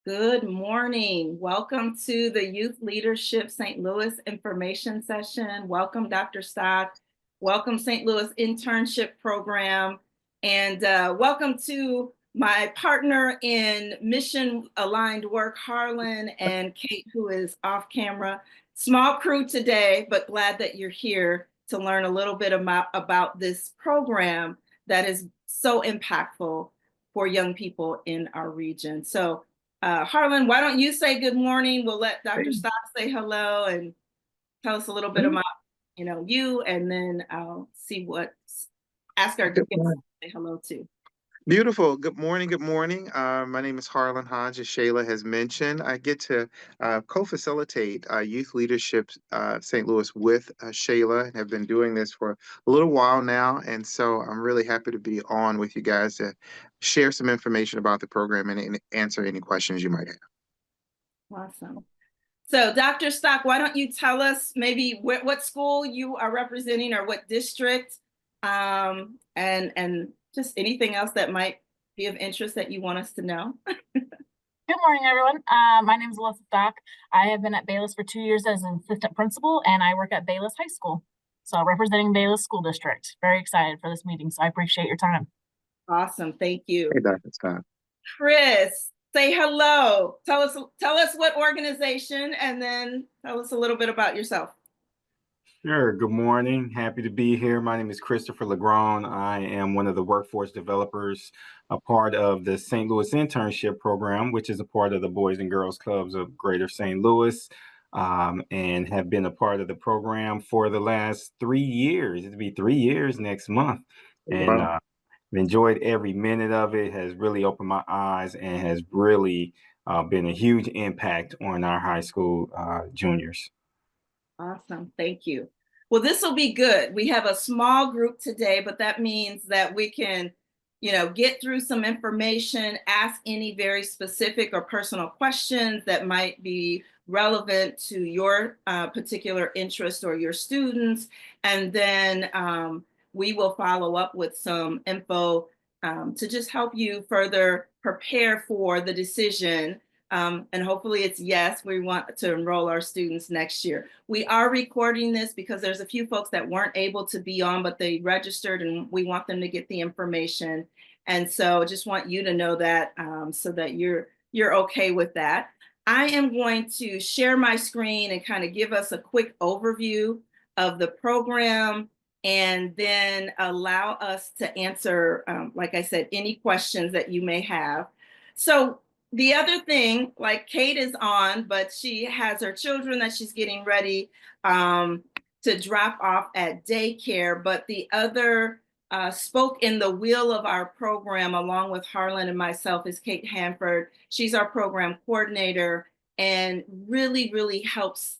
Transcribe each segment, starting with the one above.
Good morning. Welcome to the Youth Leadership St. Louis Information Session. Welcome, Dr. Stock. Welcome, St. Louis Internship Program. And welcome to my partner in mission aligned work, Harlan, and Kate, who is off camera. Small crew today, but glad that you're here to learn a little bit about this program that is so impactful for young people in our region. So Harlan, why don't you say good morning? We'll let Dr. Stock say hello and tell us a little bit about, you, and then I'll ask our Good guests morning. to say hello too. Beautiful. Good morning. Good morning. My name is Harlan Hodge, as Shayla has mentioned. I get to co-facilitate youth leadership St. Louis with Shayla and have been doing this for a little while now. And so I'm really happy to be on with you guys to share some information about the program and answer any questions you might have. Awesome. So Dr. Stock, why don't you tell us maybe what school you are representing or what district, and just anything else that might be of interest that you want us to know. Good morning, everyone. My name is Alyssa Stock. I have been at Bayless for 2 years as an assistant principal, and I work at Bayless High School. So representing Bayless School District. Very excited for this meeting, so I appreciate your time. Awesome, thank you. Hey, Dr. Scott. Chris, say hello. Tell us what organization, and then tell us a little bit about yourself. Sure. Good morning. Happy to be here. My name is Christopher Legron. I am one of the workforce developers, a part of the St. Louis Internship Program, which is a part of the Boys and Girls Clubs of Greater St. Louis, and have been a part of the program for the last 3 years. It'll be 3 years next month. And Wow. enjoyed every minute of it, has really opened my eyes and has really been a huge impact on our high school juniors. Awesome, thank you. Well, this will be good. We have a small group today, but that means that we can, get through some information, ask any very specific or personal questions that might be relevant to your particular interest or your students. And then we will follow up with some info to just help you further prepare for the decision. And hopefully it's yes, we want to enroll our students next year. We are recording this because there's a few folks that weren't able to be on, but they registered and we want them to get the information. And so just want you to know that so that you're okay with that. I am going to share my screen and kind of give us a quick overview of the program and then allow us to answer, like I said, any questions that you may have. So the other thing, like Kate is on, but she has her children that she's getting ready to drop off at daycare. But the other spoke in the wheel of our program, along with Harlan and myself, is Kate Hanford. She's our program coordinator and really, really helps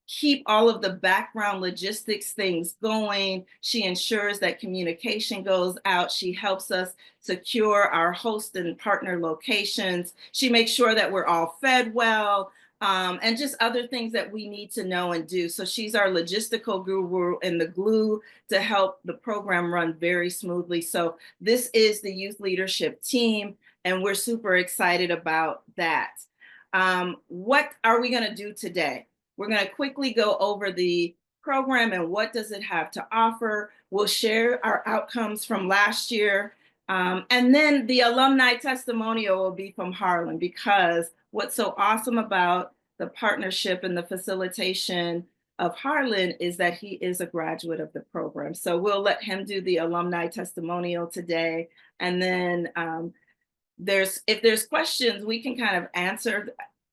keep all of the background logistics things going. She ensures that communication goes out. She helps us secure our host and partner locations. She makes sure that we're all fed well, and just other things that we need to know and do. So she's our logistical guru and the glue to help the program run very smoothly. So this is the youth leadership team, and we're super excited about that. What are we going to do today? We're going to quickly go over the program and what does it have to offer. We'll share our outcomes from last year. And then the alumni testimonial will be from Harlan, because what's so awesome about the partnership and the facilitation of Harlan is that he is a graduate of the program. So we'll let him do the alumni testimonial today. And then if there's questions, we can kind of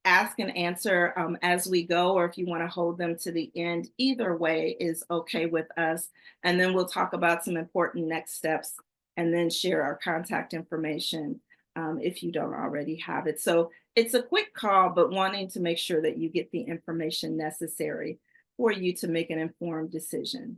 ask and answer as we go, or if you want to hold them to the end, either way is okay with us. And then we'll talk about some important next steps and then share our contact information if you don't already have it. So it's a quick call, but wanting to make sure that you get the information necessary for you to make an informed decision.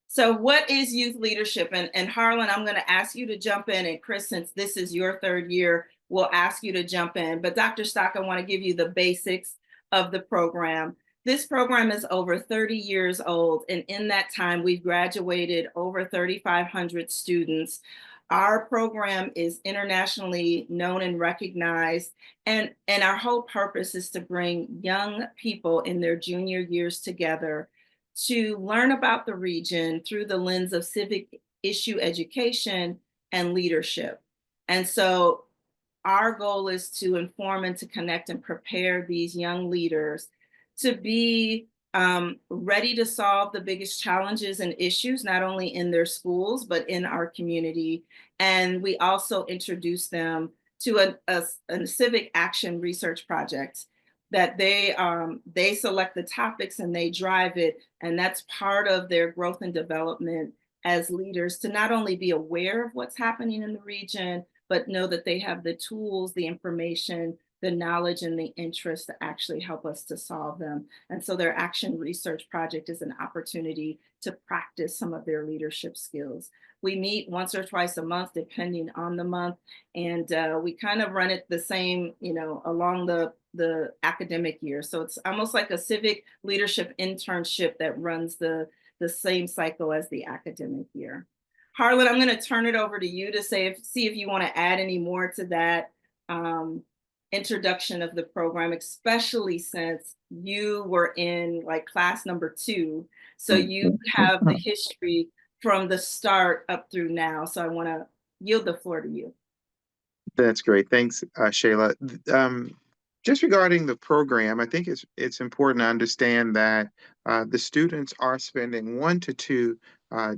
So what is youth leadership? And Harlan, I'm going to ask you to jump in. And Chris, since this is your third year, we'll ask you to jump in. But Dr. Stock, I want to give you the basics of the program. This program is over 30 years old. And in that time, we've graduated over 3,500 students. Our program is internationally known and recognized, and our whole purpose is to bring young people in their junior years together to learn about the region through the lens of civic issue education and leadership. And so our goal is to inform and to connect and prepare these young leaders to be ready to solve the biggest challenges and issues, not only in their schools, but in our community. And we also introduce them to a civic action research project that they select the topics and they drive it. And that's part of their growth and development as leaders, to not only be aware of what's happening in the region, but know that they have the tools, the information, the knowledge, and the interest to actually help us to solve them. And so their action research project is an opportunity to practice some of their leadership skills. We meet once or twice a month, depending on the month, and we kind of run it the same, along the academic year. So it's almost like a civic leadership internship that runs the same cycle as the academic year. Harlan, I'm going to turn it over to you to see if you want to add any more to that introduction of the program, especially since you were in like class number 2. So you have the history from the start up through now. So I want to yield the floor to you. That's great. Thanks, Shayla. Just regarding the program, I think it's important to understand that the students are spending 1 to 2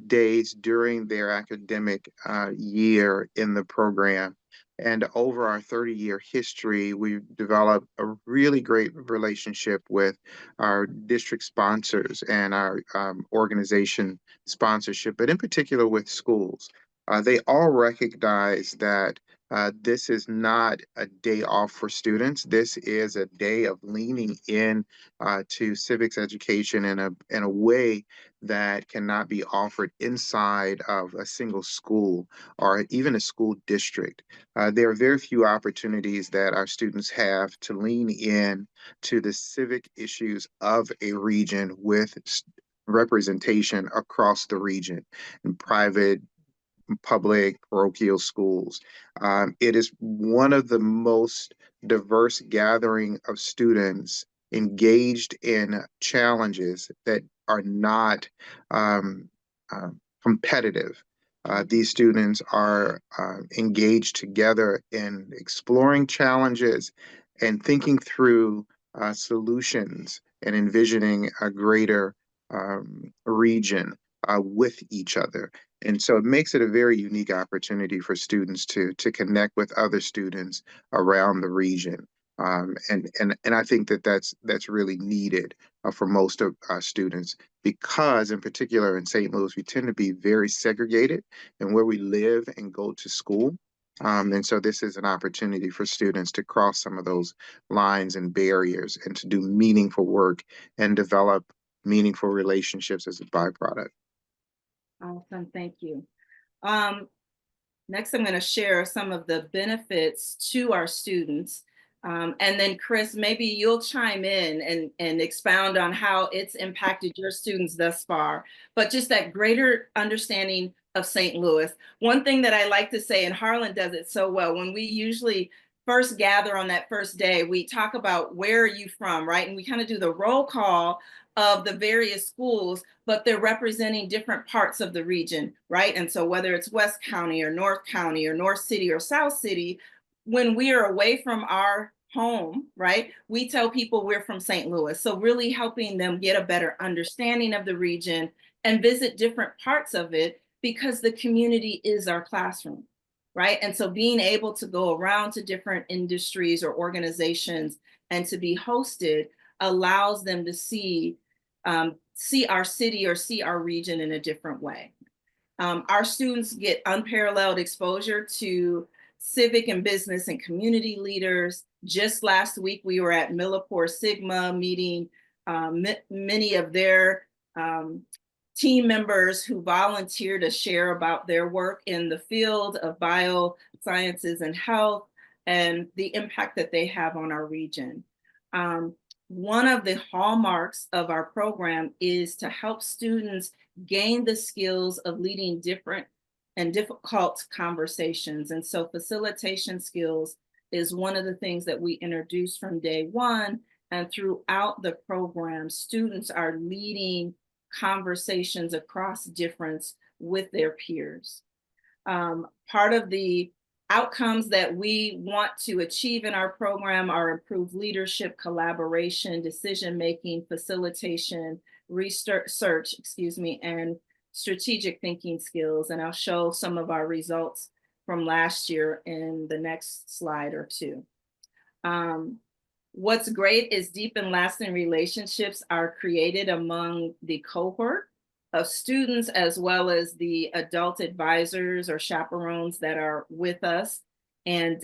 days during their academic year in the program. And over our 30-year history, we've developed a really great relationship with our district sponsors and our organization sponsorship, but in particular with schools. They all recognize that this is not a day off for students. This is a day of leaning in to civics education in a way that cannot be offered inside of a single school or even a school district. There are very few opportunities that our students have to lean in to the civic issues of a region with representation across the region in private, public, parochial schools. It is one of the most diverse gathering of students engaged in challenges that are not competitive. These students are engaged together in exploring challenges and thinking through solutions and envisioning a greater region with each other. And so it makes it a very unique opportunity for students to connect with other students around the region. And I think that that's really needed for most of our students, because in particular in St. Louis, we tend to be very segregated in where we live and go to school. And so this is an opportunity for students to cross some of those lines and barriers and to do meaningful work and develop meaningful relationships as a byproduct. Awesome, thank you. Next, I'm going to share some of the benefits to our students. And then Chris, maybe you'll chime in and expound on how it's impacted your students thus far, but just that greater understanding of St. Louis. One thing that I like to say, and Harlan does it so well, when we usually first gather on that first day, we talk about where are you from, right? And we kind of do the roll call of the various schools, but they're representing different parts of the region, right? And so whether it's West County or North County or North City or South City, when we are away from our home, right, we tell people we're from St. Louis. So really helping them get a better understanding of the region and visit different parts of it, because the community is our classroom, right? And so being able to go around to different industries or organizations and to be hosted allows them to see our city or see our region in a different way. Our students get unparalleled exposure to civic and business and community leaders. Just last week, we were at Millipore Sigma meeting many of their team members who volunteer to share about their work in the field of biosciences and health and the impact that they have on our region. One of the hallmarks of our program is to help students gain the skills of leading different and difficult conversations. And so facilitation skills is one of the things that we introduce from day one. And throughout the program, students are leading conversations across difference with their peers. Part of the outcomes that we want to achieve in our program are improved leadership, collaboration, decision-making, facilitation, research, and strategic thinking skills. And I'll show some of our results from last year in the next slide or two. What's great is deep and lasting relationships are created among the cohort of students as well as the adult advisors or chaperones that are with us. And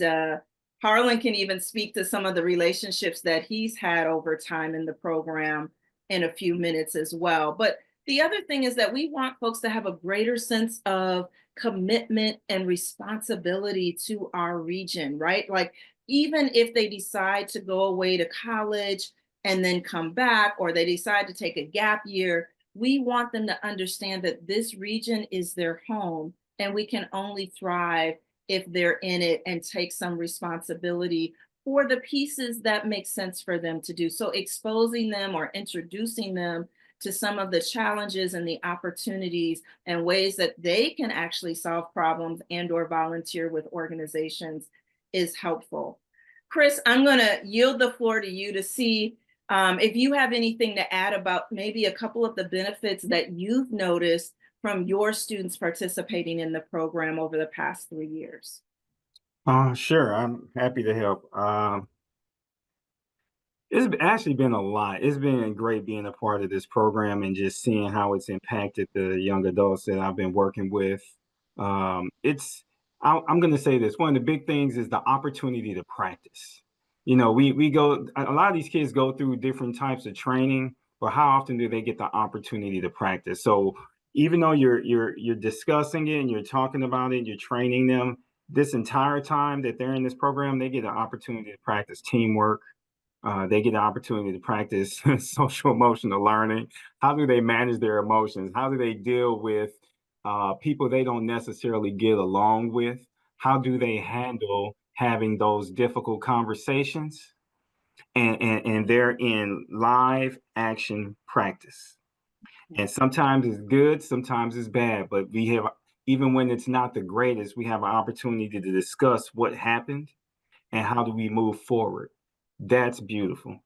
Harlan can even speak to some of the relationships that he's had over time in the program in a few minutes as well. But the other thing is that we want folks to have a greater sense of commitment and responsibility to our region, right? Like, even if they decide to go away to college and then come back, or they decide to take a gap year, we want them to understand that this region is their home, and we can only thrive if they're in it and take some responsibility for the pieces that make sense for them to do. So exposing them or introducing them to some of the challenges and the opportunities and ways that they can actually solve problems and or volunteer with organizations is helpful. Chris, I'm going to yield the floor to you to see if you have anything to add about maybe a couple of the benefits that you've noticed from your students participating in the program over the past 3 years. Sure, I'm happy to help. It's actually been a lot. It's been great being a part of this program and just seeing how it's impacted the young adults that I've been working with. I'm going to say this. One of the big things is the opportunity to practice. You know, we go, a lot of these kids go through different types of training, but how often do they get the opportunity to practice? So even though you're discussing it and you're talking about it, you're training them, this entire time that they're in this program, they get an opportunity to practice teamwork. They get the opportunity to practice social emotional learning. How do they manage their emotions? How do they deal with people they don't necessarily get along with? How do they handle having those difficult conversations? And they're in live action practice. And sometimes it's good, sometimes it's bad, but we have, even when it's not the greatest, we have an opportunity to discuss what happened and how do we move forward. That's beautiful.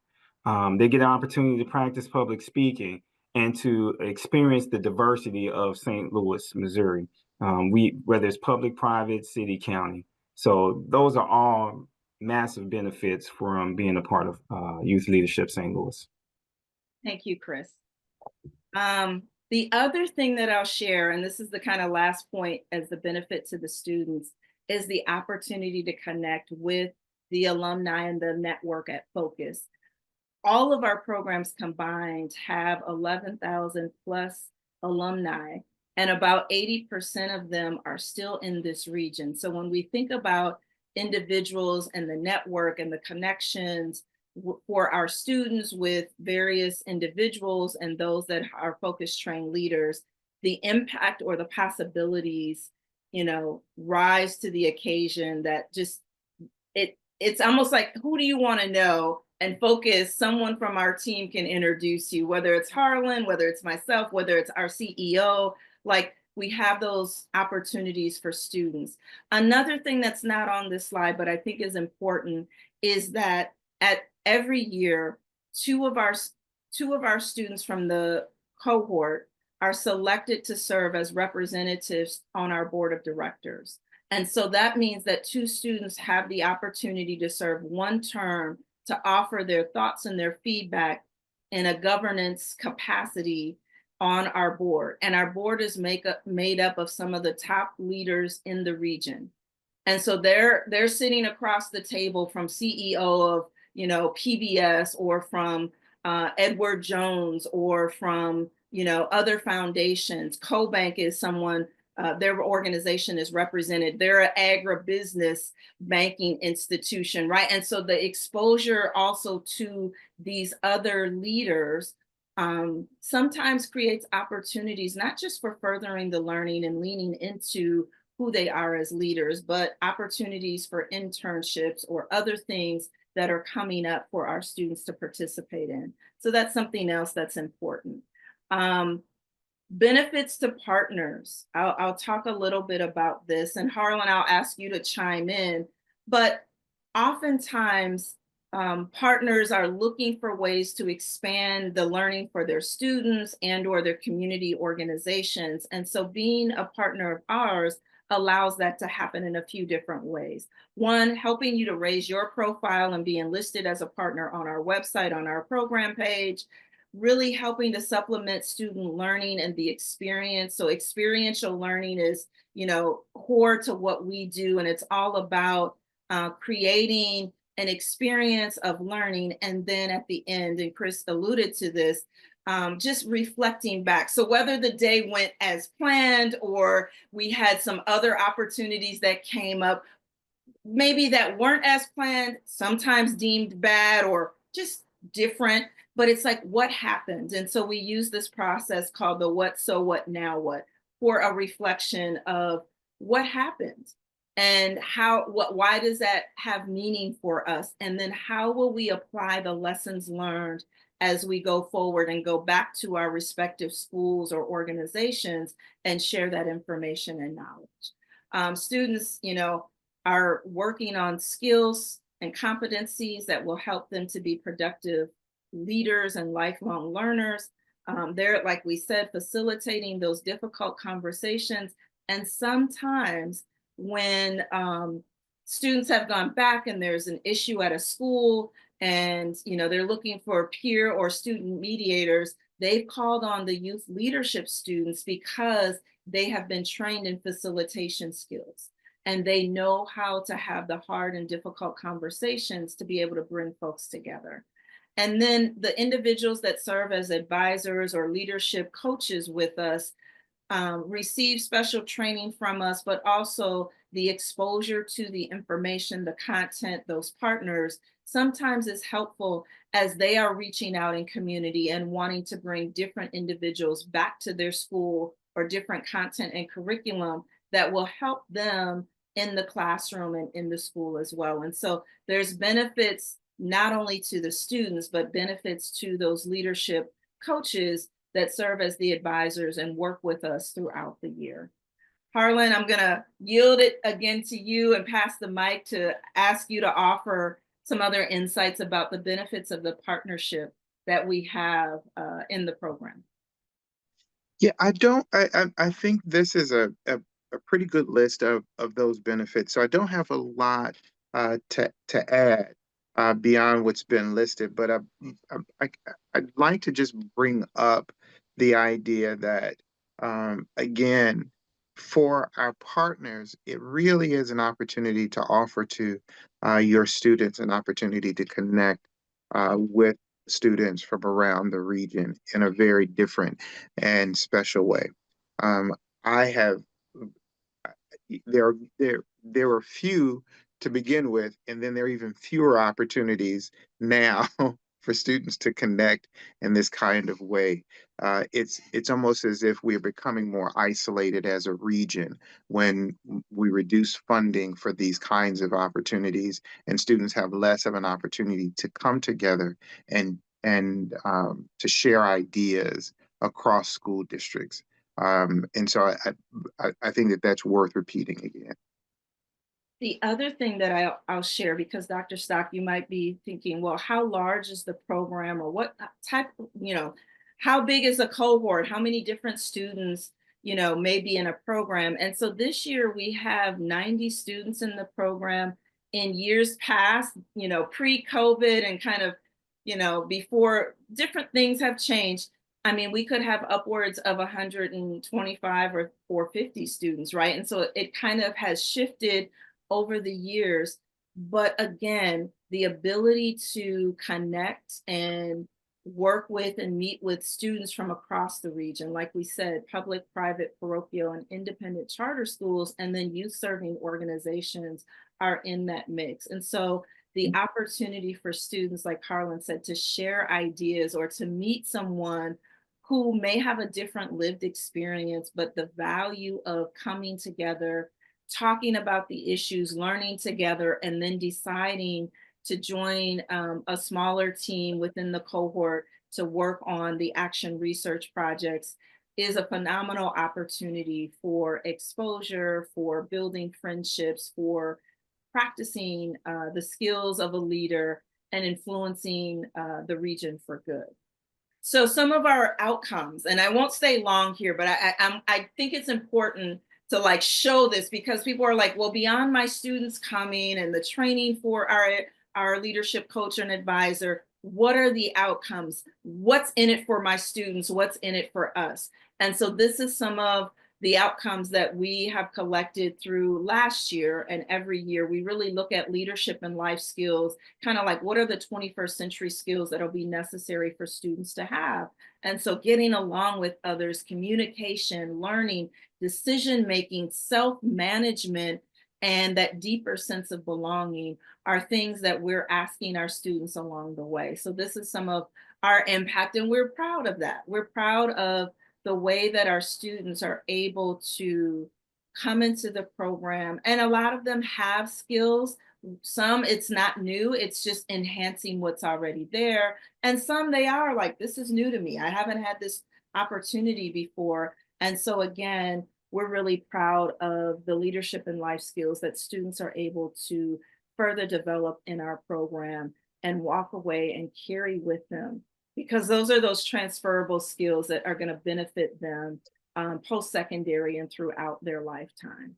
They get an opportunity to practice public speaking and to experience the diversity of St. Louis, Missouri. Whether it's public, private, city, county. So those are all massive benefits from being a part of Youth Leadership St. Louis. Thank you, Chris. The other thing that I'll share, and this is the kind of last point as the benefit to the students, is the opportunity to connect with the alumni and the network at Focus. All of our programs combined have 11,000 plus alumni, and about 80% of them are still in this region. So when we think about individuals and the network and the connections for our students with various individuals and those that are Focus trained leaders, the impact or the possibilities, you know, rise to the occasion. That just, it's almost like, who do you want to know? And Focus, someone from our team can introduce you, whether it's Harlan, whether it's myself, whether it's our CEO. Like, we have those opportunities for students. Another thing that's not on this slide, but I think is important, is that at every year, two of our students from the cohort are selected to serve as representatives on our board of directors. And so that means that 2 students have the opportunity to serve 1 term to offer their thoughts and their feedback in a governance capacity on our board. And our board is made up of some of the top leaders in the region. And so they're sitting across the table from CEO of, you know, PBS, or from Edward Jones, or from, you know, other foundations. CoBank is someone, their organization is represented. They're an agribusiness banking institution, right? And so the exposure also to these other leaders sometimes creates opportunities, not just for furthering the learning and leaning into who they are as leaders, but opportunities for internships or other things that are coming up for our students to participate in. So that's something else that's important. Benefits to partners. I'll talk a little bit about this, and Harlan, I'll ask you to chime in, but oftentimes partners are looking for ways to expand the learning for their students and or their community organizations. And so being a partner of ours allows that to happen in a few different ways. One, helping you to raise your profile and being listed as a partner on our website, on our program page, really helping to supplement student learning and the experience. So experiential learning is, core to what we do. And it's all about creating an experience of learning. And then at the end, and Chris alluded to this, just reflecting back. So whether the day went as planned or we had some other opportunities that came up, maybe that weren't as planned, sometimes deemed bad or just different, but it's like, what happened? And so we use this process called the what, so what, now what, for a reflection of what happened and why does that have meaning for us? And then how will we apply the lessons learned as we go forward and go back to our respective schools or organizations and share that information and knowledge. Students, are working on skills and competencies that will help them to be productive leaders and lifelong learners. They're, like we said, facilitating those difficult conversations. And sometimes when students have gone back and there's an issue at a school and they're looking for peer or student mediators, they've called on the youth leadership students because they have been trained in facilitation skills. And they know how to have the hard and difficult conversations to be able to bring folks together. And then the individuals that serve as advisors or leadership coaches with us receive special training from us, but also the exposure to the information, the content, those partners sometimes is helpful as they are reaching out in community and wanting to bring different individuals back to their school or different content and curriculum that will help them in the classroom and in the school as well. And so there's benefits not only to the students, but benefits to those leadership coaches that serve as the advisors and work with us throughout the year. Harlan, I'm gonna yield it again to you and pass the mic to ask you to offer some other insights about the benefits of the partnership that we have in the program. Yeah, I think this is a pretty good list of those benefits. So I don't have a lot to add beyond what's been listed, but I'd like to just bring up the idea that again, for our partners, it really is an opportunity to offer to your students an opportunity to connect with students from around the region in a very different and special way. Um, I have there were few to begin with, and then there are even fewer opportunities now for students to connect in this kind of way. It's almost as if we're becoming more isolated as a region when we reduce funding for these kinds of opportunities, and students have less of an opportunity to come together and to share ideas across school districts. And so I think that that's worth repeating again. The other thing that I'll share, because Dr. Stock, you might be thinking, well, how large is the program or what type, how big is a cohort? How many different students, may be in a program? And so this year we have 90 students in the program. In years past, pre-COVID and kind of, before different things have changed, I mean, we could have upwards of 125 or 50 students, right? And so it kind of has shifted over the years. But again, the ability to connect and work with and meet with students from across the region, like we said, public, private, parochial, and independent charter schools, and then youth serving organizations are in that mix. And so the opportunity for students, like Harlan said, to share ideas or to meet someone who may have a different lived experience, but the value of coming together, talking about the issues, learning together, and then deciding to join a smaller team within the cohort to work on the action research projects is a phenomenal opportunity for exposure, for building friendships, for practicing the skills of a leader and influencing the region for good. So some of our outcomes, and I won't stay long here, but I think it's important to like show this because people are like, well, beyond my students coming and the training for our leadership coach and advisor, what are the outcomes? What's in it for my students? What's in it for us? And so this is some of the outcomes that we have collected through last year, and every year we really look at leadership and life skills, kind of like what are the 21st century skills that'll be necessary for students to have. And so getting along with others, communication, learning, decision making, self-management, and that deeper sense of belonging are things that we're asking our students along the way. So this is some of our impact, and we're proud of that. We're proud of the way that our students are able to come into the program. And a lot of them have skills. Some it's not new, it's just enhancing what's already there. And some they are like, this is new to me. I haven't had this opportunity before. And so again, we're really proud of the leadership and life skills that students are able to further develop in our program and walk away and carry with them, because those are those transferable skills that are going to benefit them post-secondary and throughout their lifetime.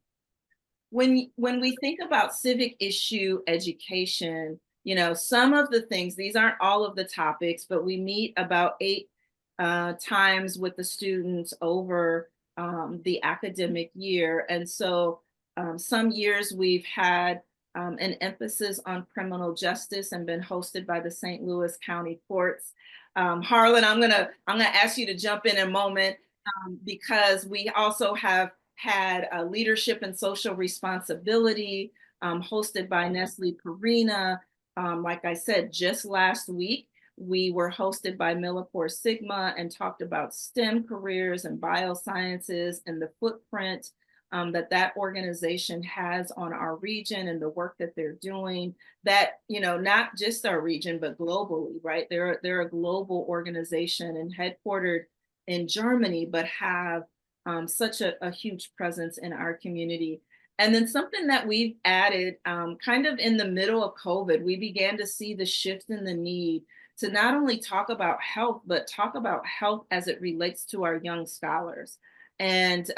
When we think about civic issue education, you know, some of the things, these aren't all of the topics, but we meet about 8 times with the students over the academic year. And so some years we've had an emphasis on criminal justice and been hosted by the St. Louis County Courts. Harlan, I'm gonna ask you to jump in a moment because we also have had leadership and social responsibility hosted by Nestle Perina. Like I said, just last week, we were hosted by Millipore Sigma and talked about STEM careers and biosciences and the footprint that organization has on our region and the work that they're doing, that, you know, not just our region, but globally, right? They're a global organization and headquartered in Germany, but have such a huge presence in our community. And then something that we've added kind of in the middle of COVID, we began to see the shift in the need to not only talk about health, but talk about health as it relates to our young scholars. And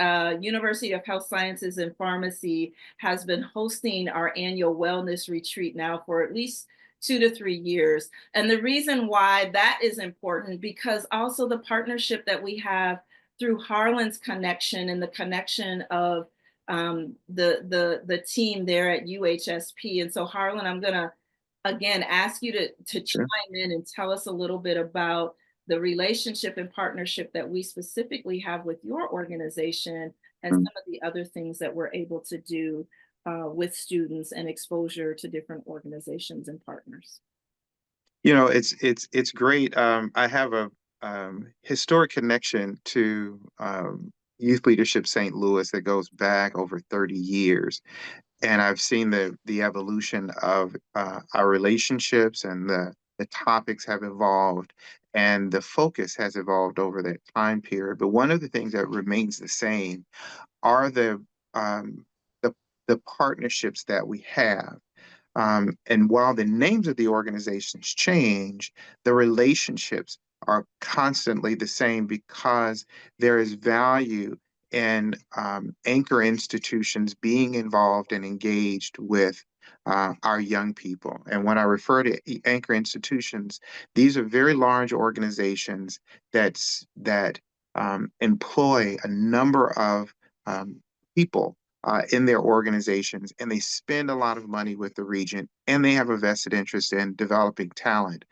University of Health Sciences and Pharmacy has been hosting our annual wellness retreat now for at least 2 to 3 years. And the reason why that is important, because also the partnership that we have through Harlan's connection and the connection of the team there at UHSP. And so Harlan, I'm gonna again ask you to chime in and tell us a little bit about the relationship and partnership that we specifically have with your organization and some of the other things that we're able to do with students and exposure to different organizations and partners. You know, it's great. I have a historic connection to Youth Leadership St. Louis that goes back over 30 years. And I've seen the evolution of our relationships, and the topics have evolved, and the focus has evolved over that time period. But one of the things that remains the same are um, the the partnerships that we have. And while the names of the organizations change, the relationships are constantly the same, because there is value in anchor institutions being involved and engaged with our young people. And when I refer to anchor institutions, these are very large organizations that employ a number of people in their organizations, and they spend a lot of money with the region, and they have a vested interest in developing talent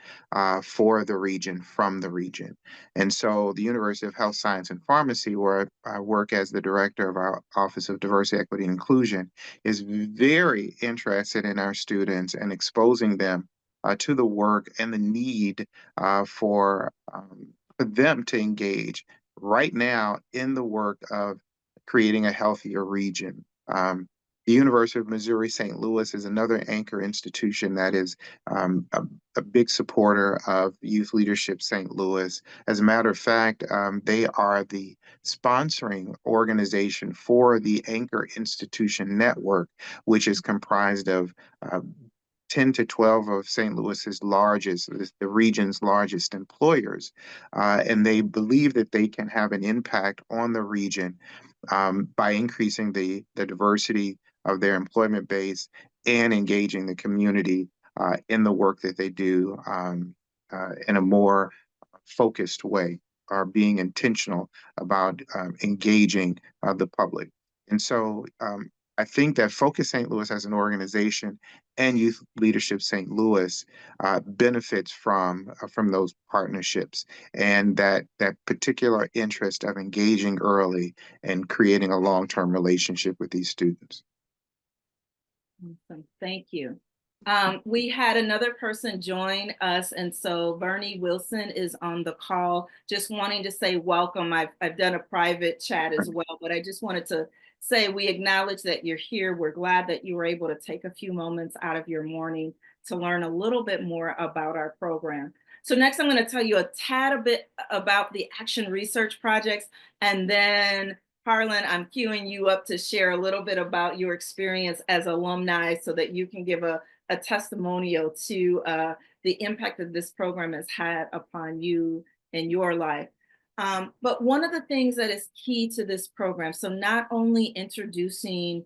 for the region, from the region. And so the University of Health Science and Pharmacy, where I work as the director of our Office of Diversity, Equity, and Inclusion, is very interested in our students and exposing them to the work and the need for them to engage right now in the work of creating a healthier region. The University of Missouri St. Louis is another anchor institution that is a big supporter of Youth Leadership St. Louis. As a matter of fact, they are the sponsoring organization for the Anchor Institution Network, which is comprised of 10 to 12 of St. Louis's largest, the region's largest employers. And they believe that they can have an impact on the region by increasing the diversity of their employment base and engaging the community in the work that they do in a more focused way, or being intentional about engaging the public. And so I think that Focus St. Louis as an organization and Youth Leadership St. Louis benefits from those partnerships and that particular interest of engaging early and creating a long-term relationship with these students. Awesome. Thank you. We had another person join us, and so Bernie Wilson is on the call. Just wanting to say welcome. I've done a private chat as well, but I just wanted to say we acknowledge that you're here. We're glad that you were able to take a few moments out of your morning to learn a little bit more about our program. So next, I'm going to tell you a tad a bit about the action research projects, and then Harlan, I'm queuing you up to share a little bit about your experience as alumni so that you can give a testimonial to the impact that this program has had upon you in your life. But one of the things that is key to this program, so not only introducing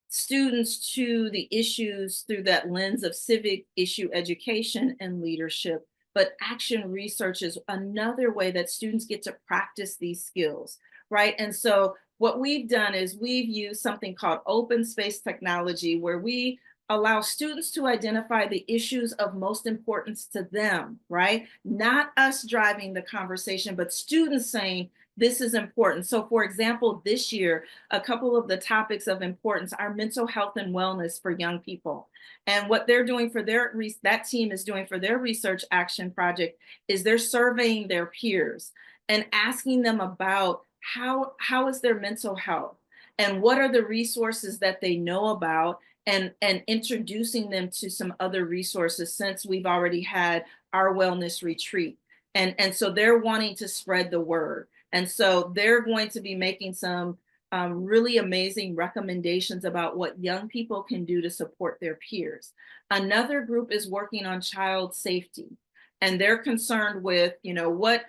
students to the issues through that lens of civic issue education and leadership, but action research is another way that students get to practice these skills, right? And so what we've done is we've used something called open space technology, where we allow students to identify the issues of most importance to them, right? Not us driving the conversation, but students saying, this is important. So for example, this year, a couple of the topics of importance are mental health and wellness for young people. And what they're doing for that team is doing for their research action project is they're surveying their peers and asking them about how is their mental health and what are the resources that they know about, and introducing them to some other resources since we've already had our wellness retreat. And so they're wanting to spread the word. And so they're going to be making some really amazing recommendations about what young people can do to support their peers. Another group is working on child safety, and they're concerned with, what,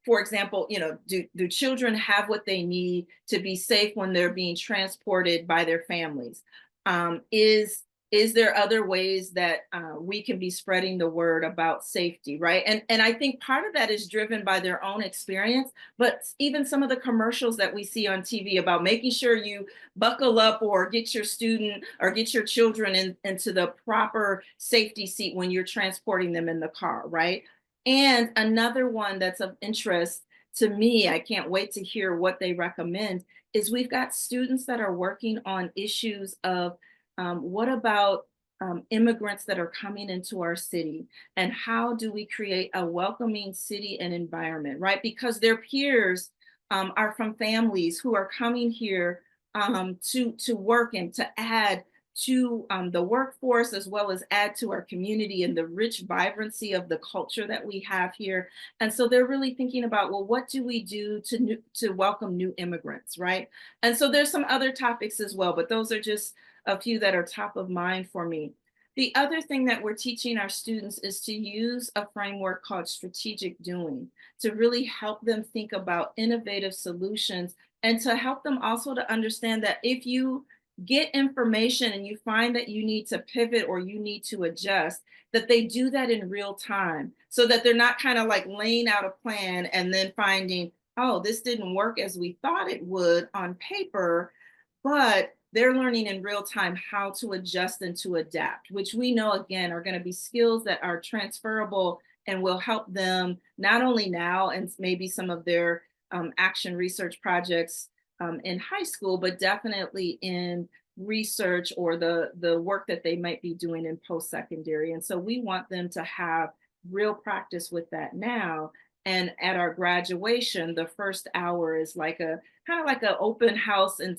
for example, do children have what they need to be safe when they're being transported by their families? Is there other ways that we can be spreading the word about safety, right? And I think part of that is driven by their own experience, but even some of the commercials that we see on TV about making sure you buckle up or get your student or get your children into the proper safety seat when you're transporting them in the car, right? And another one that's of interest to me, I can't wait to hear what they recommend, is we've got students that are working on issues of what about immigrants that are coming into our city, and how do we create a welcoming city and environment, right? Because their peers are from families who are coming here to work and to add to the workforce, as well as add to our community and the rich vibrancy of the culture that we have here. And so they're really thinking about, well, what do we do to welcome new immigrants, right? And so there's some other topics as well, but those are just a few that are top of mind for me. The other thing that we're teaching our students is to use a framework called strategic doing to really help them think about innovative solutions, and to help them also to understand that if you get information and you find that you need to pivot or you need to adjust, that they do that in real time, so that they're not kind of like laying out a plan and then finding, oh, this didn't work as we thought it would on paper, but they're learning in real time how to adjust and to adapt, which we know, again, are going to be skills that are transferable and will help them not only now and maybe some of their action research projects in high school, but definitely in research or the work that they might be doing in post-secondary. And so we want them to have real practice with that now. And at our graduation, the first hour is like a kind of like an open house and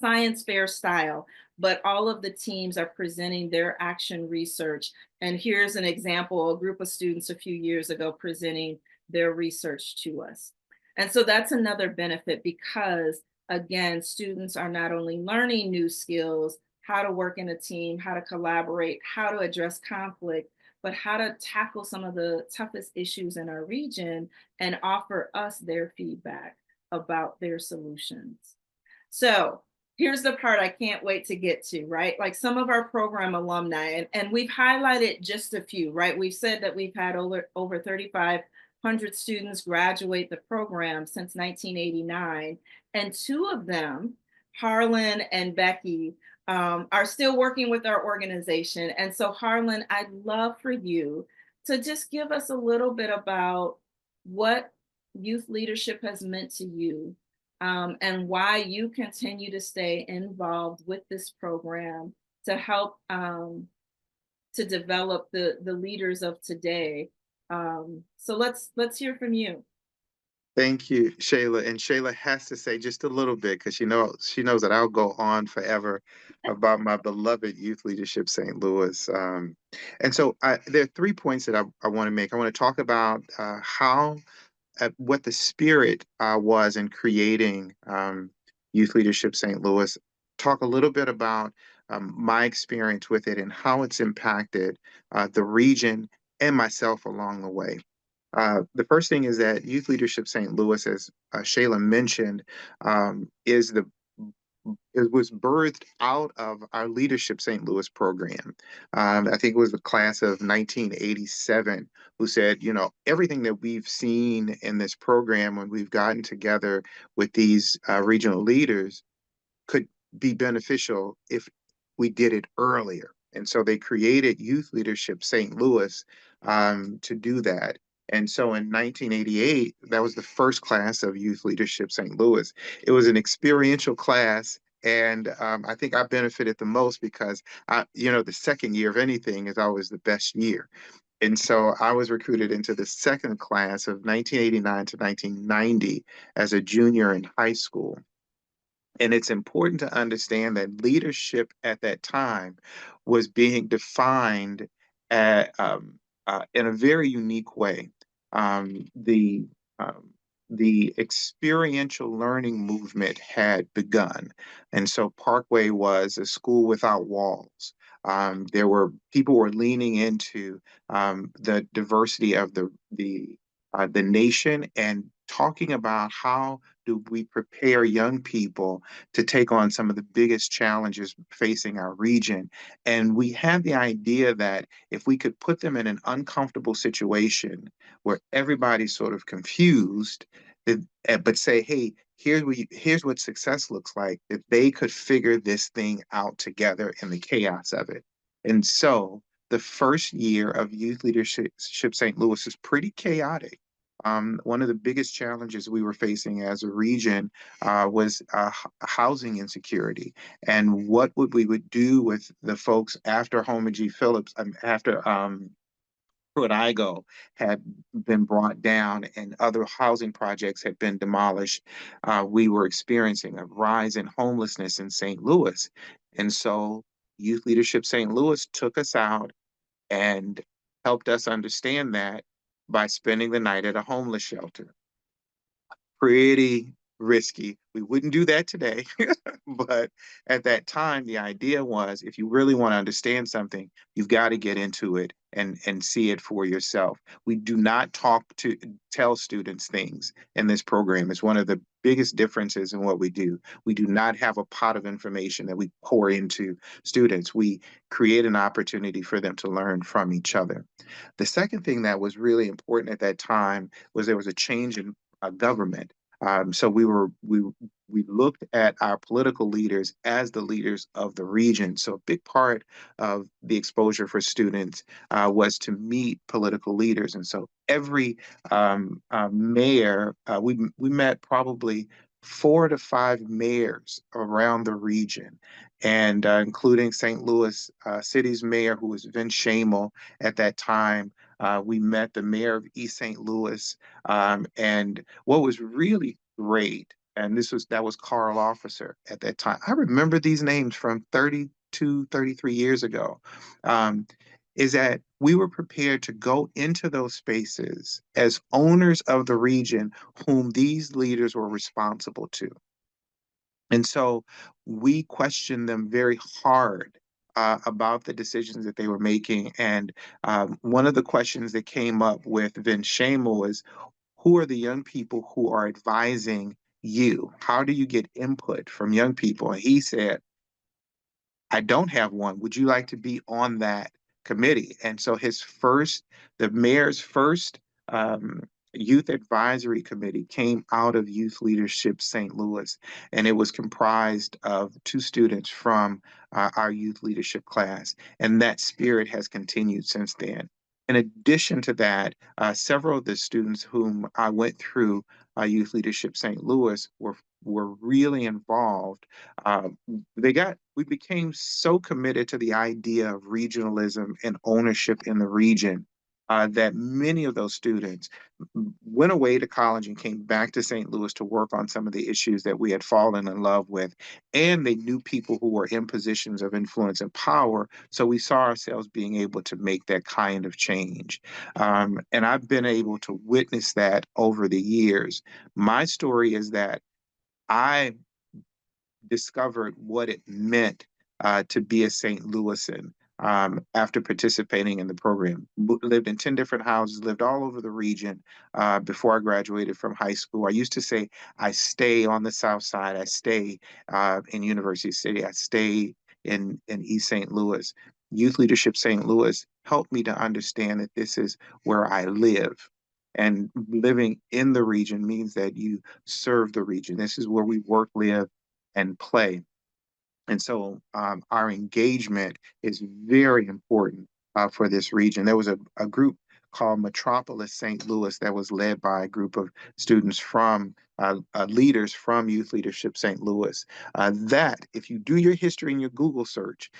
science fair style, but all of the teams are presenting their action research. And here's an example, a group of students a few years ago presenting their research to us. And so that's another benefit because, again, students are not only learning new skills, how to work in a team, how to collaborate, how to address conflict, but how to tackle some of the toughest issues in our region and offer us their feedback about their solutions. So here's the part I can't wait to get to, right? Like some of our program alumni, and we've highlighted just a few, right? We've said that we've had over 3,500 students graduate the program since 1989. And two of them, Harlan and Becky, are still working with our organization. And so Harlan, I'd love for you to just give us a little bit about what youth leadership has meant to you, and why you continue to stay involved with this program to help to develop the leaders of today. So let's hear from you. Thank you, Shayla. And Shayla has to say just a little bit because she knows that I'll go on forever about my beloved Youth Leadership St. Louis. And so there are 3 points that I want to make. I want to talk about how what the spirit was in creating Youth Leadership St. Louis. Talk a little bit about my experience with it and how it's impacted the region and myself along the way. The first thing is that Youth Leadership St. Louis, as Shayla mentioned, is the it was birthed out of our Leadership St. Louis program. I think it was the class of 1987 who said, you know, everything that we've seen in this program when we've gotten together with these regional leaders could be beneficial if we did it earlier. And so they created Youth Leadership St. Louis to do that. And so in 1988, that was the first class of Youth Leadership St. Louis. It was an experiential class. And I think I benefited the most because the second year of anything is always the best year. And so I was recruited into the second class of 1989 to 1990 as a junior in high school. And it's important to understand that leadership at that time was being defined in a very unique way. Um, the um, the experiential learning movement had begun, and so Parkway was a school without walls. There were people were leaning into the diversity of the nation and talking about how do we prepare young people to take on some of the biggest challenges facing our region. And we had the idea that if we could put them in an uncomfortable situation where everybody's sort of confused, but say, hey, here's what success looks like, that they could figure this thing out together in the chaos of it. And so the first year of Youth Leadership St. Louis is pretty chaotic. One of the biggest challenges we were facing as a region was housing insecurity, and what we would do with the folks after Homer G. Phillips, after Pruitt-Igoe had been brought down and other housing projects had been demolished. We were experiencing a rise in homelessness in St. Louis, and so Youth Leadership St. Louis took us out and helped us understand that by spending the night at a homeless shelter. Pretty risky. We wouldn't do that today. But at that time, the idea was if you really want to understand something, you've got to get into it and see it for yourself. We do not tell students things in this program. It's one of the biggest differences in what we do. We do not have a pot of information that we pour into students. We create an opportunity for them to learn from each other. The second thing that was really important at that time was there was a change in government. So we looked at our political leaders as the leaders of the region. So a big part of the exposure for students was to meet political leaders. And so every mayor, we met probably 4 to 5 mayors around the region, and including St. Louis City's mayor, who was Vince Shamel at that time. We met the mayor of East St. Louis. And what was really great and that was Carl Officer at that time. I remember these names from 32, 33 years ago. Is that we were prepared to go into those spaces as owners of the region whom these leaders were responsible to. And so we questioned them very hard about the decisions that they were making. And one of the questions that came up with Vince Shamo was, who are the young people who are advising you? How do you get input from young people? And he said, I don't have one. Would you like to be on that committee? And so the mayor's first um, youth advisory committee came out of Youth Leadership St. Louis, and it was comprised of 2 students from our youth leadership class. And that spirit has continued since then. In addition to that, several of the students whom I went through Youth Leadership St. Louis were really involved. Um, we became so committed to the idea of regionalism and ownership in the region that many of those students went away to college and came back to St. Louis to work on some of the issues that we had fallen in love with. And they knew people who were in positions of influence and power. So we saw ourselves being able to make that kind of change. And I've been able to witness that over the years. My story is that I discovered what it meant to be a St. Louisan after participating in the program. Lived in 10 different houses, lived all over the region before I graduated from high school. I used to say, I stay on the South Side, I stay in University City, I stay in East St. Louis. Youth Leadership St. Louis helped me to understand that this is where I live. And living in the region means that you serve the region. This is where we work, live, and play. And so our engagement is very important for this region. There was a group called Metropolis St. Louis that was led by a group of students from leaders from Youth Leadership St. Louis. That, if you do your history in your Google search,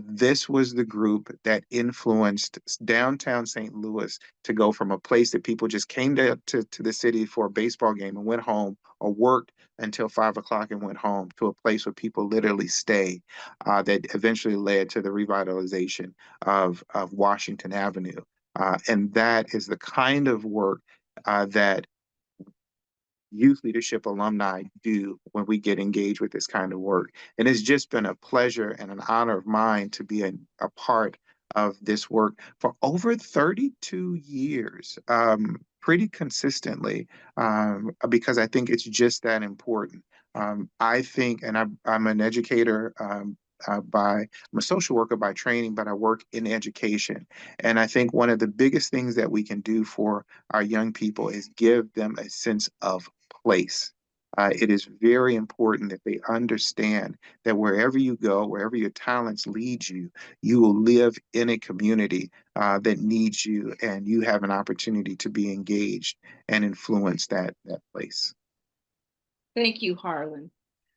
this was the group that influenced downtown St. Louis to go from a place that people just came to the city for a baseball game and went home, or worked until 5 o'clock and went home, to a place where people literally stay, that eventually led to the revitalization of Washington Avenue. And that is the kind of work that youth leadership alumni do when we get engaged with this kind of work. And it's just been a pleasure and an honor of mine to be a part of this work for over 32 years, pretty consistently, because I think it's just that important. I think, and I'm an educator I'm a social worker by training, but I work in education. And I think one of the biggest things that we can do for our young people is give them a sense of place. It is very important that they understand that wherever you go, wherever your talents lead you, you will live in a community that needs you, and you have an opportunity to be engaged and influence that place. Thank you, Harlan.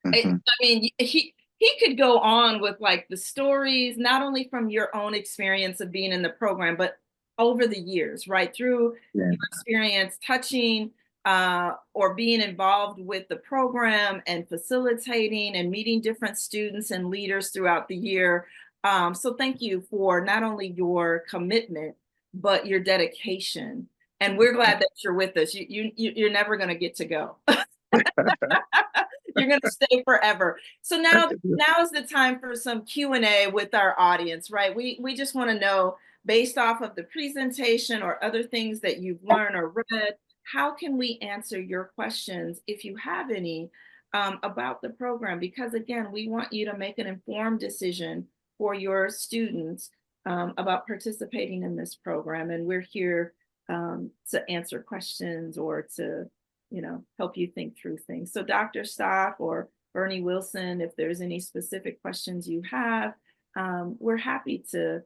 Mhm. I mean, he could go on with like the stories, not only from your own experience of being in the program, but over the years, right? Through Yeah. your experience touching or being involved with the program and facilitating and meeting different students and leaders throughout the year. So thank you for not only your commitment, but your dedication. And we're glad that you're with us. You're never going to get to go. You're going to stay forever. So now is the time for some Q&A with our audience, right? We just want to know, based off of the presentation or other things that you've learned or read, how can we answer your questions, if you have any, about the program? Because again, we want you to make an informed decision for your students about participating in this program. And we're here to answer questions or to help you think through things. So Dr. Stock or Bernie Wilson, if there's any specific questions you have, we're happy to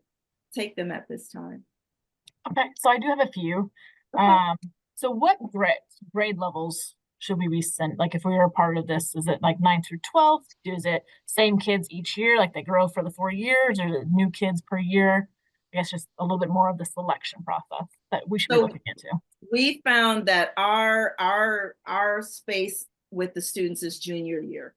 take them at this time. Okay, so I do have a few. Okay. So what grade levels should we be sent? Like if we were a part of this, is it like 9 through 12? Is it same kids each year, like they grow for the 4 years, or is it new kids per year? I guess just a little bit more of the selection process that we should be looking into. We found that our space with the students is junior year.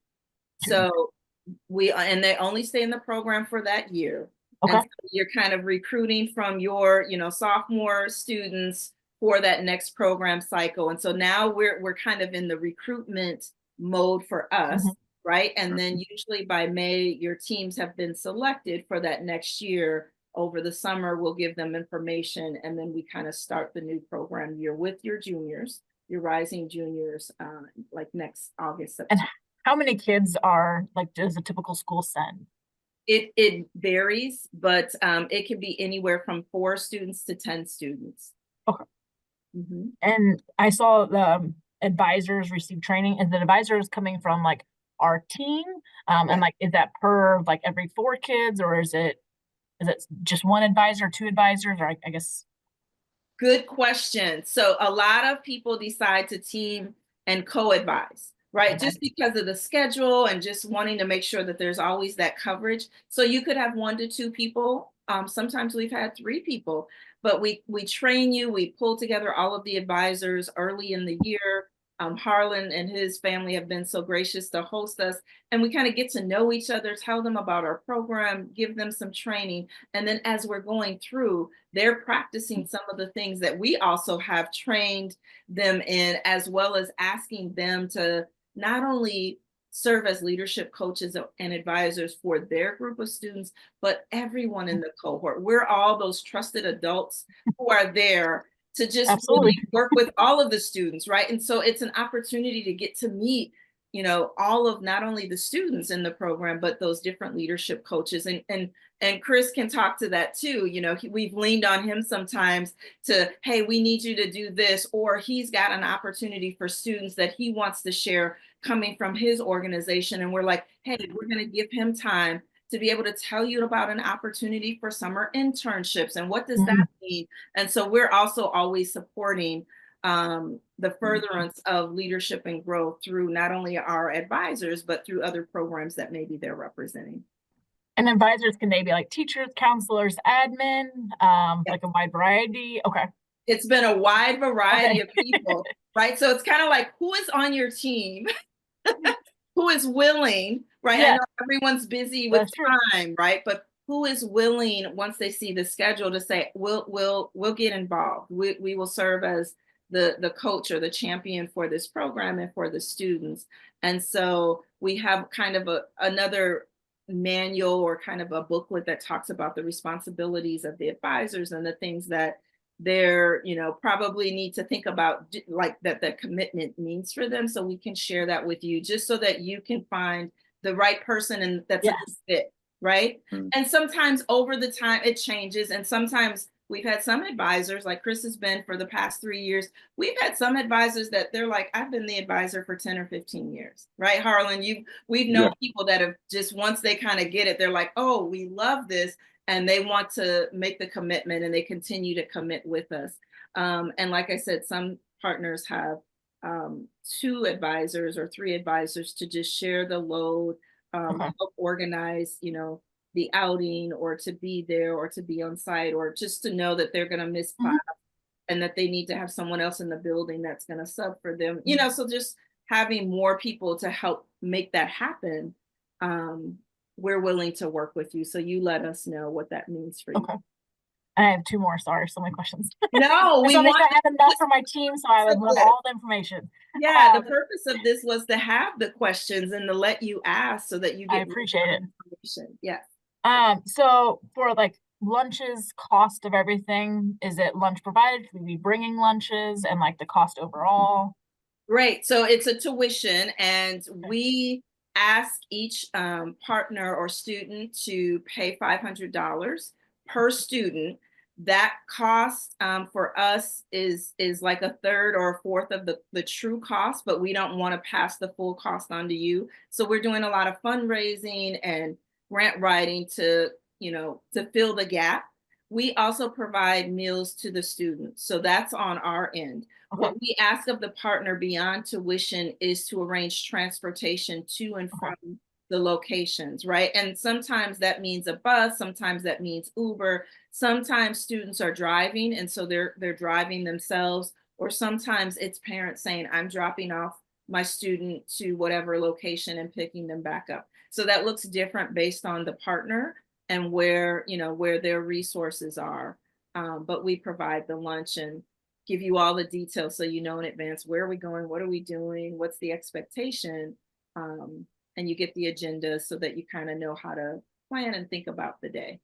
So and they only stay in the program for that year. Okay. And so you're kind of recruiting from your, sophomore students for that next program cycle. And so now we're kind of in the recruitment mode for us, right? And then usually by May, your teams have been selected for that next year. Over the summer, we'll give them information, and then we kind of start the new program year with your juniors, your rising juniors, like next August, September. And how many kids are, like, does a typical school send? It varies, but it can be anywhere from 4 students to 10 students. Okay. Mm-hmm. And I saw the advisors receive training. Is the advisors coming from like our team? And like, is that per like every 4 kids, or is it just one advisor, 2 advisors, or I guess? Good question. So a lot of people decide to team and co-advise, right? Okay. Just because of the schedule and just wanting to make sure that there's always that coverage. So you could have 1 to 2 people. Sometimes we've had 3 people, but we train you, we pull together all of the advisors early in the year. Harlan and his family have been so gracious to host us, and we kind of get to know each other, tell them about our program, give them some training. And then as we're going through, they're practicing some of the things that we also have trained them in, as well as asking them to not only serve as leadership coaches and advisors for their group of students, but everyone in the cohort. We're all those trusted adults who are there to just really work with all of the students, right? And so it's an opportunity to get to meet, all of not only the students in the program, but those different leadership coaches. And Chris can talk to that too. We've leaned on him sometimes to, hey, we need you to do this, or he's got an opportunity for students that he wants to share coming from his organization. And we're like, hey, we're going to give him time to be able to tell you about an opportunity for summer internships and what does that mean. And so we're also always supporting the furtherance of leadership and growth through not only our advisors, but through other programs that maybe they're representing. And advisors, can they be like teachers, counselors, admin, like a wide variety? Okay. It's been a wide variety of people, right? So it's kind of like, who is on your team? Who is willing, right? Yeah. I know everyone's busy with time, right? But who is willing, once they see the schedule, to say, we'll get involved. We will serve as the coach or the champion for this program and for the students. And so we have kind of another manual or kind of a booklet that talks about the responsibilities of the advisors and the things that they're, probably need to think about, like that the commitment means for them. So we can share that with you just so that you can find the right person and that's a good fit, right? And sometimes over the time it changes. And sometimes we've had some advisors, like Chris has been for the past 3 years. We've had some advisors that they're like, I've been the advisor for 10 or 15 years, right? Harlan, we've known people that have just, once they kind of get it, they're like, oh, we love this. And they want to make the commitment and they continue to commit with us. And like I said, some partners have 2 advisors or 3 advisors to just share the load, help organize, the outing, or to be there, or to be on site, or just to know that they're going to miss class and that they need to have someone else in the building that's going to sub for them. So just having more people to help make that happen. We're willing to work with you. So you let us know what that means for you. Okay. I have 2 more. Sorry, so many questions. No, we want to have enough for my team, so I would love all the information. Yeah, the purpose of this was to have the questions and to let you ask so that you get. I appreciate it. Information. Yeah. So for like lunches, cost of everything, is it lunch provided? Should we be bringing lunches, and like the cost overall? Great. So it's a tuition, and we ask each partner or student to pay $500 per student. That cost for us is like a third or a fourth of the true cost, but we don't want to pass the full cost on to you. So we're doing a lot of fundraising and grant writing to fill the gap. We also provide meals to the students. So that's on our end. What we ask of the partner beyond tuition is to arrange transportation to and from the locations, right? And sometimes that means a bus, sometimes that means Uber, sometimes students are driving and so they're driving themselves, or sometimes it's parents saying, I'm dropping off my student to whatever location and picking them back up. So that looks different based on the partner and where, where their resources are. But we provide the lunch and give you all the details so you know in advance, where are we going, what are we doing, what's the expectation, and you get the agenda so that you kind of know how to plan and think about the day.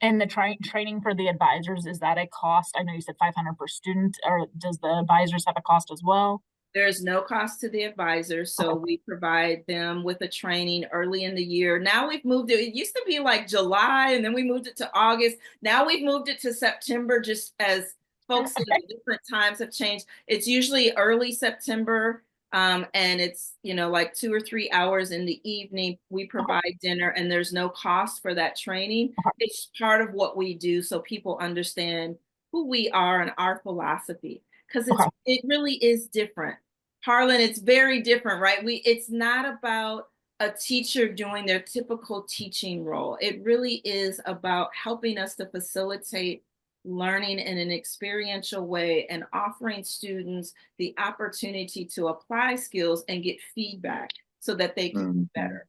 And the training for the advisors, is that a cost? I know you said 500 per student, or does the advisors have a cost as well? There's no cost to the advisors, so we provide them with a training early in the year. Now we've moved it. It used to be like July, and then we moved it to August. Now we've moved it to September, just as folks at different times have changed. It's usually early September, and it's like 2 or 3 hours in the evening. We provide dinner, and there's no cost for that training. It's part of what we do, so people understand who we are and our philosophy. Because it really is different. Harlan, it's very different, right? It's not about a teacher doing their typical teaching role. It really is about helping us to facilitate learning in an experiential way and offering students the opportunity to apply skills and get feedback so that they can do better,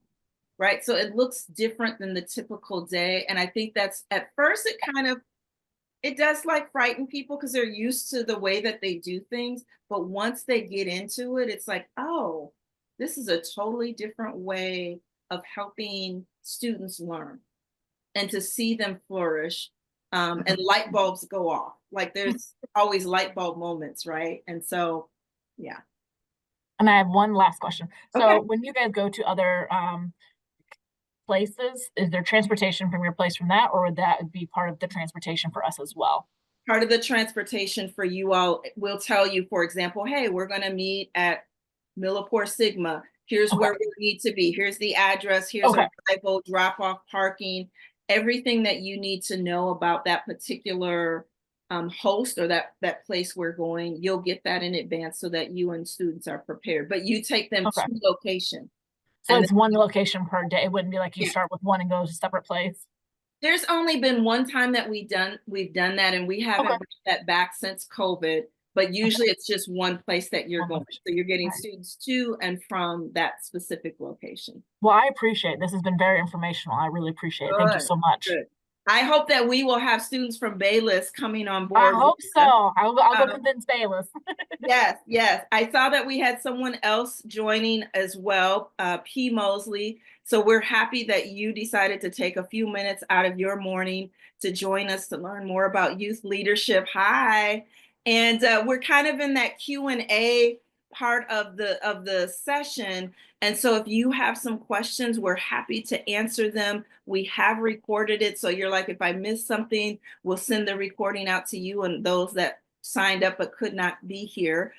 right? So it looks different than the typical day. And I think that's, at first, it does like frighten people because they're used to the way that they do things. But once they get into it, it's like, oh, this is a totally different way of helping students learn and to see them flourish. And light bulbs go off. Like there's always light bulb moments, right? And so, yeah. And I have one last question. So when you guys go to other places, is there transportation from your place from that, or would that be part of the transportation for us as well? Part of the transportation for you all will tell you, for example, hey, we're going to meet at Millipore Sigma. Here's where we need to be. Here's the address. Here's our arrival, drop off, parking, everything that you need to know about that particular host or that place we're going. You'll get that in advance so that you and students are prepared. But you take them to location. So it's one location per day. It wouldn't be like you start with one and go to a separate place. There's only been one time that we've done that, and we haven't brought that back since COVID. But usually it's just one place that you're going. So you're getting students to and from that specific location. Well, I appreciate it. This has been very informational. I really appreciate it. Thank you so much. Good. I hope that we will have students from Bayless coming on board. I hope so. I'll go convince Bayless. Yes. I saw that we had someone else joining as well, P. Mosley. So we're happy that you decided to take a few minutes out of your morning to join us to learn more about youth leadership. Hi. And we're kind of in that Q&A part of the session. And so if you have some questions, we're happy to answer them. We have recorded it. So you're like, if I missed something, we'll send the recording out to you and those that signed up but could not be here.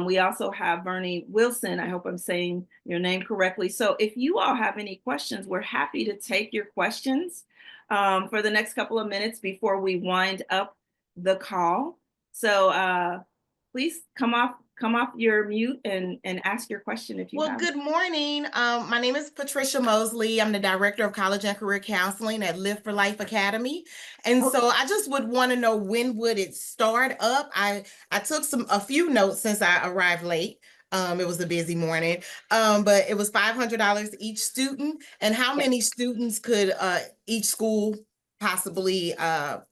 We also have Bernie Wilson. I hope I'm saying your name correctly. So if you all have any questions, we're happy to take your questions for the next couple of minutes before we wind up the call. So please come off your mute and ask your question if you have. Good morning. My name is Patricia Mosley. I'm the Director of College and Career Counseling at Live for Life Academy. And so I just would want to know, when would it start up? I took a few notes since I arrived late. It was a busy morning, but it was $500 each student. And how many students could each school possibly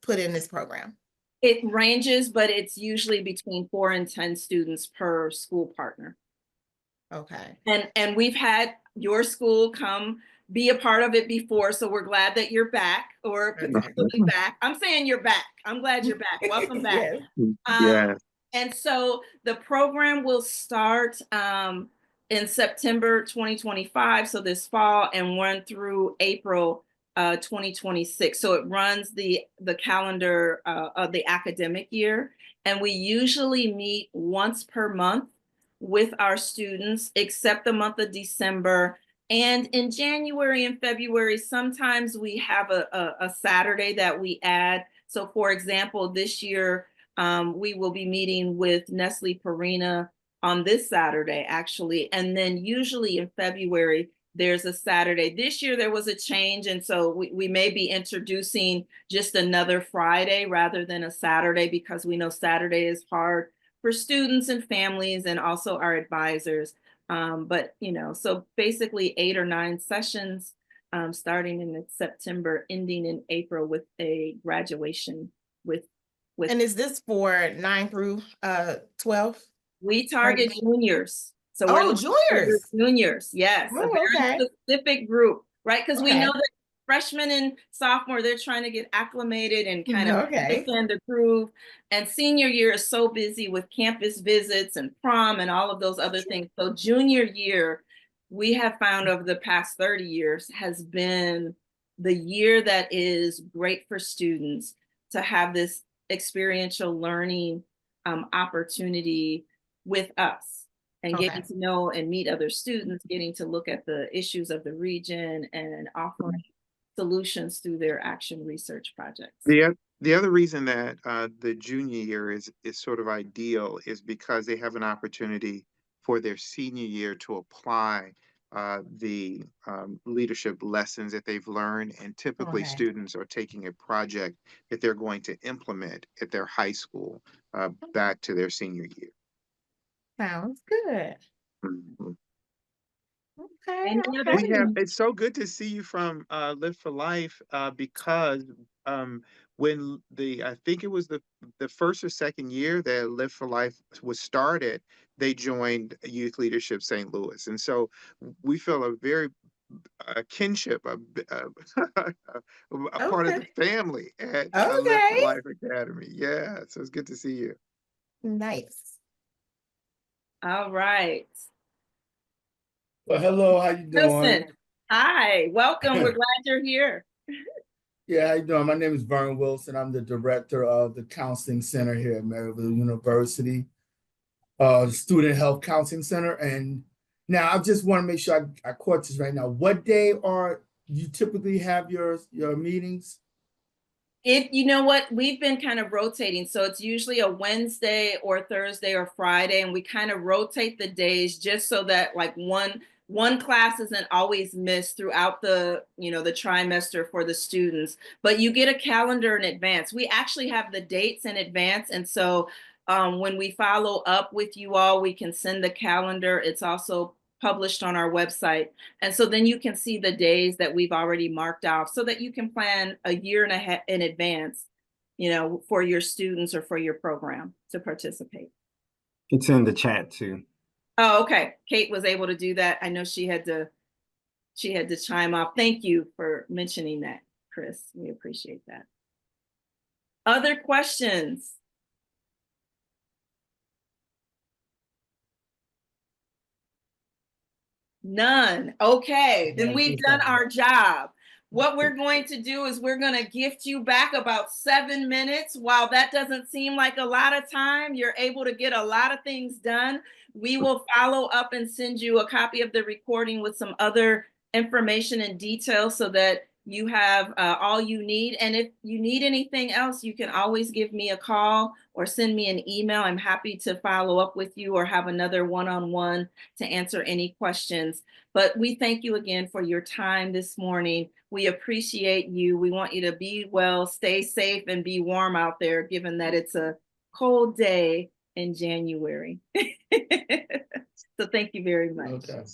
put in this program? It ranges, but it's usually between 4 and 10 students per school partner. Okay. And we've had your school come be a part of it before, so we're glad that you're back, or potentially back. I'm saying you're back. I'm glad you're back. Welcome back. And so the program will start in September 2025, so this fall, and run through April 2026. So it runs the calendar of the academic year. And we usually meet once per month with our students, except the month of December. And in January and February, sometimes we have a Saturday that we add. So for example, this year, we will be meeting with Nestle Purina on this Saturday, actually. And then usually in February, there's a Saturday. This year there was a change, and so we may be introducing just another Friday rather than a Saturday, because we know Saturday is hard for students and families and also our advisors. But, so basically 8 or 9 sessions, starting in September, ending in April with a graduation with. And is this for 9 through 12? We target juniors. So we're Oh, looking for juniors. juniors, yes, a Oh, very okay. specific group, right? Because we Okay. know that freshmen and sophomore, they're trying to get acclimated and kind of Okay. get in the groove. And senior year is so busy with campus visits and prom and all of those other things. So junior year, we have found over the past 30 years has been the year that is great for students to have this experiential learning opportunity with us and getting to know and meet other students, getting to look at the issues of the region and offering solutions through their action research projects. The other reason that the junior year is sort of ideal is because they have an opportunity for their senior year to apply the leadership lessons that they've learned, and typically students are taking a project that they're going to implement at their high school back to their senior year. Sounds good. Mhm. Okay. It's so good to see you from Live for Life because when I think it was the first or second year that Live for Life was started, they joined Youth Leadership St. Louis, and so we feel a very kinship, a part of the family at Live for Life Academy. Yeah, so it's good to see you. Nice. All right. Well, hello, how you doing? Listen, hi, welcome. We're glad you're here. Yeah, how you doing? My name is Vern Wilson. I'm the director of the Counseling Center here at Maryville University, the Student Health Counseling Center. And now I just want to make sure I caught this right now. What day are you typically have your meetings? You know what, we've been kind of rotating. So it's usually a Wednesday or Thursday or Friday, and we kind of rotate the days just so that like one class isn't always missed throughout the the trimester for the students, but you get a calendar in advance. We actually have the dates in advance, and so when we follow up with you all, we can send the calendar. It's also published on our website, and so then you can see the days that we've already marked off so that you can plan a year and a half in advance, for your students or for your program to participate. It's in the chat too. Oh, okay. Kate was able to do that. I know she had to chime off. Thank you for mentioning that, Chris. We appreciate that. Other questions? None. Okay, then we've done our job. What we're going to do is we're going to gift you back about 7 minutes. While that doesn't seem like a lot of time, you're able to get a lot of things done. We will follow up and send you a copy of the recording with some other information and details so that you have all you need. And if you need anything else, you can always give me a call or send me an email. I'm happy to follow up with you or have another one-on-one to answer any questions. But we thank you again for your time this morning. We appreciate you. We want you to be well, stay safe, and be warm out there, given that it's a cold day in January. So thank you very much. Okay.